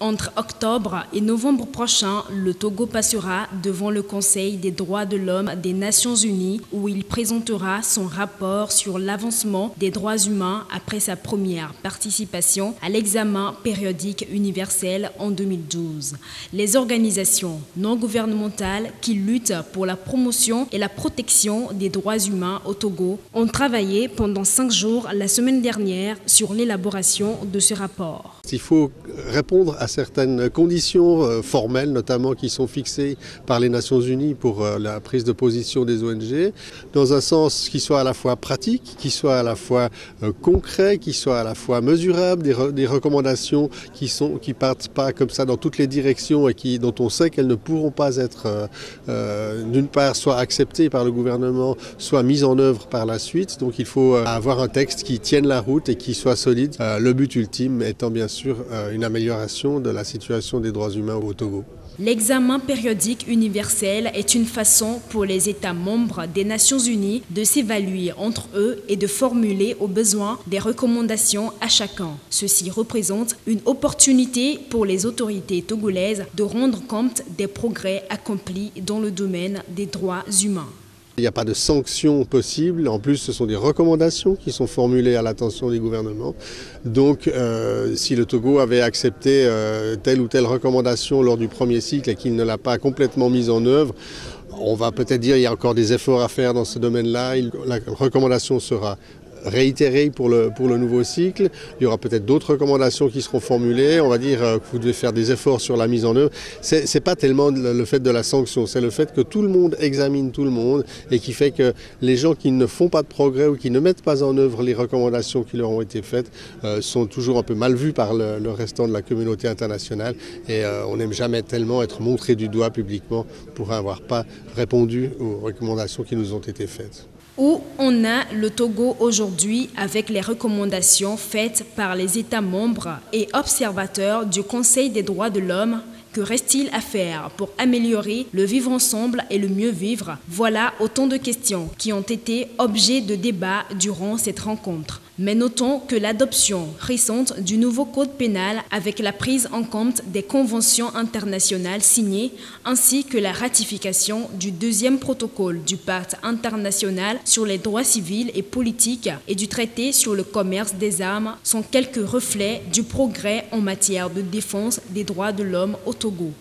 Entre octobre et novembre prochain, le Togo passera devant le Conseil des droits de l'homme des Nations Unies où il présentera son rapport sur l'avancement des droits humains après sa première participation à l'examen périodique universel en 2012. Les organisations non gouvernementales qui luttent pour la promotion et la protection des droits humains au Togo ont travaillé pendant 5 jours la semaine dernière sur l'élaboration de ce rapport. Il faut répondre à certaines conditions formelles, notamment qui sont fixées par les Nations Unies pour la prise de position des ONG, dans un sens qui soit à la fois pratique, qui soit à la fois concret, qui soit à la fois mesurable, des recommandations qui partent pas comme ça dans toutes les directions et dont on sait qu'elles ne pourront pas être d'une part soit acceptées par le gouvernement, soit mises en œuvre par la suite. Donc il faut avoir un texte qui tienne la route et qui soit solide. Le but ultime étant bien sûr une amélioration de la situation des droits humains au Togo. L'examen périodique universel est une façon pour les États membres des Nations Unies de s'évaluer entre eux et de formuler au besoin des recommandations à chacun. Ceci représente une opportunité pour les autorités togolaises de rendre compte des progrès accomplis dans le domaine des droits humains. Il n'y a pas de sanctions possibles. En plus, ce sont des recommandations qui sont formulées à l'attention des gouvernements. Donc, si le Togo avait accepté telle ou telle recommandation lors du premier cycle et qu'il ne l'a pas complètement mise en œuvre, on va peut-être dire qu'il y a encore des efforts à faire dans ce domaine-là. La recommandation sera réitérée pour le nouveau cycle. Il y aura peut-être d'autres recommandations qui seront formulées. On va dire que vous devez faire des efforts sur la mise en œuvre. C'est pas tellement le fait de la sanction, c'est le fait que tout le monde examine tout le monde et qui fait que les gens qui ne font pas de progrès ou qui ne mettent pas en œuvre les recommandations qui leur ont été faites sont toujours un peu mal vus par le restant de la communauté internationale et on n'aime jamais tellement être montré du doigt publiquement pour n'avoir pas répondu aux recommandations qui nous ont été faites. Où on a le Togo aujourd'hui avec les recommandations faites par les États membres et observateurs du Conseil des droits de l'homme? Que reste-t-il à faire pour améliorer le vivre ensemble et le mieux vivre? Voilà autant de questions qui ont été objet de débat durant cette rencontre. Mais notons que l'adoption récente du nouveau code pénal avec la prise en compte des conventions internationales signées ainsi que la ratification du 2e protocole du Pacte international sur les droits civils et politiques et du traité sur le commerce des armes sont quelques reflets du progrès en matière de défense des droits de l'homme au Togo.